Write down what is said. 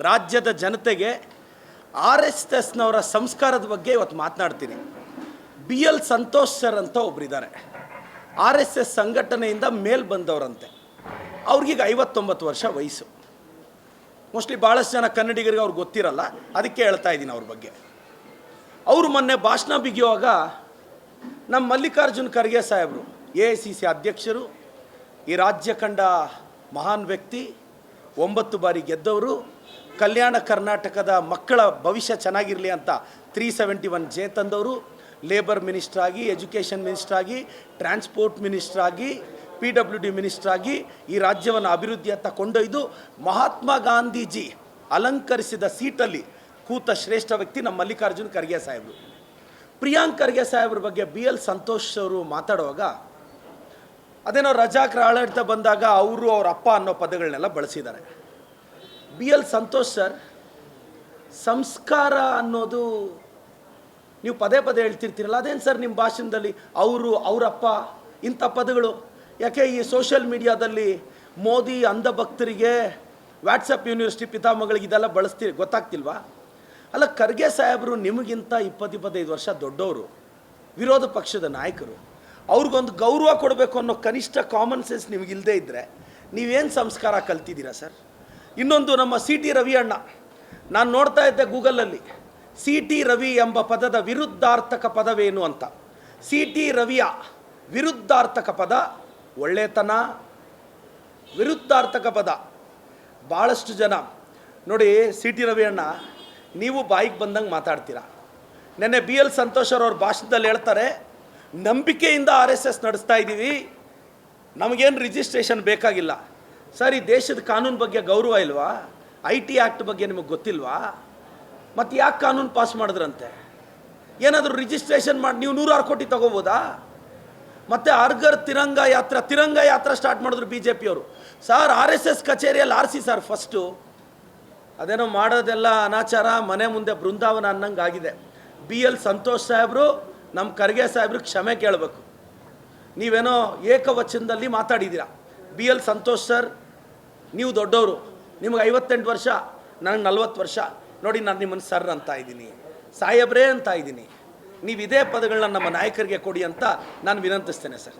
ರಾಜ್ಯದ ಜನತೆಗೆ RSSನವರ ಸಂಸ್ಕಾರದ ಬಗ್ಗೆ ಇವತ್ತು ಮಾತನಾಡ್ತೀನಿ. BL ಸಂತೋಷ್ ಸರ್ ಅಂತ ಒಬ್ಬರಿದ್ದಾರೆ. RSS ಸಂಘಟನೆಯಿಂದ ಮೇಲ್ ಬಂದವರಂತೆ. ಅವ್ರಿಗೀಗ 59 ವರ್ಷ ವಯಸ್ಸು. ಮೋಸ್ಟ್ಲಿ ಭಾಳಷ್ಟು ಜನ ಕನ್ನಡಿಗರಿಗೆ ಅವ್ರಿಗೆ ಗೊತ್ತಿರಲ್ಲ, ಅದಕ್ಕೆ ಹೇಳ್ತಾ ಇದ್ದೀನಿ ಅವ್ರ ಬಗ್ಗೆ. ಅವರು ಮೊನ್ನೆ ಭಾಷಣ ಬಿಗಿಯುವಾಗ ನಮ್ಮ ಮಲ್ಲಿಕಾರ್ಜುನ್ ಖರ್ಗೆ ಸಾಹೇಬರು, AICC ಅಧ್ಯಕ್ಷರು, ಈ ರಾಜ್ಯ ಕಂಡ ಮಹಾನ್ ವ್ಯಕ್ತಿ, 9 ಬಾರಿ ಗೆದ್ದವರು, ಕಲ್ಯಾಣ ಕರ್ನಾಟಕದ ಮಕ್ಕಳ ಭವಿಷ್ಯ ಚೆನ್ನಾಗಿರಲಿ ಅಂತ 371 ಜೆ ತಂದವರು, ಲೇಬರ್ ಮಿನಿಸ್ಟರ್ ಆಗಿ, ಎಜುಕೇಷನ್ ಮಿನಿಸ್ಟರ್ ಆಗಿ, ಟ್ರಾನ್ಸ್ಪೋರ್ಟ್ ಮಿನಿಸ್ಟರ್ ಆಗಿ, PWD ಮಿನಿಸ್ಟರ್ ಆಗಿ ಈ ರಾಜ್ಯವನ್ನು ಅಭಿವೃದ್ಧಿಯತ್ತ ಕೊಂಡೊಯ್ದು ಮಹಾತ್ಮ ಗಾಂಧೀಜಿ ಅಲಂಕರಿಸಿದ ಸೀಟಲ್ಲಿ ಕೂತ ಶ್ರೇಷ್ಠ ವ್ಯಕ್ತಿ ನಮ್ಮ ಮಲ್ಲಿಕಾರ್ಜುನ್ ಖರ್ಗೆ ಸಾಹೇಬರು. ಪ್ರಿಯಾಂಕ್ ಖರ್ಗೆ ಸಾಹೇಬ್ರ ಬಗ್ಗೆ BL ಸಂತೋಷ್ ಅವರು ಮಾತಾಡುವಾಗ ಅದೇನೋ ರಜಾಕರ ಆಡಳಿತ ಬಂದಾಗ ಅವರು ಅವ್ರ ಅಪ್ಪ ಅನ್ನೋ ಪದಗಳನ್ನೆಲ್ಲ ಬಳಸಿದ್ದಾರೆ. BL ಸಂತೋಷ್ ಸರ್, ಸಂಸ್ಕಾರ ಅನ್ನೋದು ನೀವು ಪದೇ ಪದೇ ಹೇಳ್ತಿರ್ತೀರಲ್ಲ, ಅದೇನು ಸರ್ ನಿಮ್ಮ ಭಾಷಣದಲ್ಲಿ ಅವರು, ಅವರಪ್ಪ, ಇಂಥ ಪದಗಳು ಯಾಕೆ ಈ ಸೋಷಿಯಲ್ ಮೀಡಿಯಾದಲ್ಲಿ ಮೋದಿ ಅಂಧಭಕ್ತರಿಗೆ, ವಾಟ್ಸಪ್ ಯೂನಿವರ್ಸಿಟಿ ಪಿತಾಮಗಳಿಗೆ ಇದೆಲ್ಲ ಬಳಸ್ತೀರಿ, ಗೊತ್ತಾಗ್ತಿಲ್ವಾ? ಅಲ್ಲ, ಖರ್ಗೆ ಸಾಹೇಬರು ನಿಮಗಿಂತ 20-25 ವರ್ಷ ದೊಡ್ಡವರು, ವಿರೋಧ ಪಕ್ಷದ ನಾಯಕರು, ಅವ್ರಿಗೊಂದು ಗೌರವ ಕೊಡಬೇಕು ಅನ್ನೋ ಕನಿಷ್ಠ ಕಾಮನ್ ಸೆನ್ಸ್ ನಿಮಗಿಲ್ಲದೆ ಇದ್ದರೆ ನೀವೇನು ಸಂಸ್ಕಾರ ಕಲ್ತಿದ್ದೀರಾ ಸರ್? ಇನ್ನೊಂದು, ನಮ್ಮ CT ರವಿ ಅಣ್ಣ, ನಾನು ನೋಡ್ತಾ ಇದ್ದೆ ಗೂಗಲಲ್ಲಿ, CT ರವಿ ಎಂಬ ಪದದ ವಿರುದ್ಧಾರ್ಥಕ ಪದವೇನು ಅಂತ. CT ರವಿಯ ವಿರುದ್ಧಾರ್ಥಕ ಪದ ಒಳ್ಳೆತನ, ವಿರುದ್ಧಾರ್ಥಕ ಪದ. ಭಾಳಷ್ಟು ಜನ ನೋಡಿ, CT ರವಿ ಅಣ್ಣ, ನೀವು ಬಾಯಿಗೆ ಬಂದಂಗೆ ಮಾತಾಡ್ತೀರಾ. ನೆನ್ನೆ BL ಸಂತೋಷ್ ಅವ್ರ ಭಾಷಣದಲ್ಲಿ ಹೇಳ್ತಾರೆ, ನಂಬಿಕೆಯಿಂದ RSS ನಡೆಸ್ತಾ ಇದ್ದೀವಿ, ನಮಗೇನು ರಿಜಿಸ್ಟ್ರೇಷನ್ ಬೇಕಾಗಿಲ್ಲ. ಸರ್, ಈ ದೇಶದ ಕಾನೂನು ಬಗ್ಗೆ ಗೌರವ ಇಲ್ವಾ? IT ಆ್ಯಕ್ಟ್ ಬಗ್ಗೆ ನಿಮಗೆ ಗೊತ್ತಿಲ್ವಾ? ಮತ್ತು ಯಾಕೆ ಕಾನೂನು ಪಾಸ್ ಮಾಡಿದ್ರಂತೆ? ಏನಾದರೂ ರಿಜಿಸ್ಟ್ರೇಷನ್ ಮಾಡಿ ನೀವು 106 ಕೋಟಿ ತೊಗೋಬೋದಾ? ಮತ್ತು ಹರ್ಘರ್ ತಿರಂಗ ಯಾತ್ರಾ ಸ್ಟಾರ್ಟ್ ಮಾಡಿದ್ರು BJP ಅವರು. ಸರ್, RSS ಕಚೇರಿಯಲ್ಲಿ ಆರಿಸಿ ಸರ್ ಫಸ್ಟು. ಅದೇನೋ ಮಾಡೋದೆಲ್ಲ ಅನಾಚಾರ, ಮನೆ ಮುಂದೆ ಬೃಂದಾವನ ಅನ್ನಂಗೆ ಆಗಿದೆ. BL ಸಂತೋಷ್ ಸಾಹೇಬರು ನಮ್ಮ ಖರ್ಗೆ ಸಾಹೇಬ್ರು ಕ್ಷಮೆ ಕೇಳಬೇಕು. ನೀವೇನೋ ಏಕವಚನದಲ್ಲಿ ಮಾತಾಡಿದ್ದೀರಾ. BL ಸಂತೋಷ್ ಸರ್, ನೀವು ದೊಡ್ಡವರು, ನಿಮಗೆ 58 ವರ್ಷ, ನನಗೆ 40 ವರ್ಷ. ನೋಡಿ, ನಾನು ನಿಮ್ಮನ್ನು ಸರ್ ಅಂತ ಇದ್ದೀನಿ, ಸಾಹೇಬ್ರೇ ಅಂತ ಇದ್ದೀನಿ. ನೀವು ಇದೇ ಪದಗಳನ್ನ ನಮ್ಮ ನಾಯಕರಿಗೆ ಕೊಡಿ ಅಂತ ನಾನು ವಿನಂತಿಸ್ತೇನೆ ಸರ್.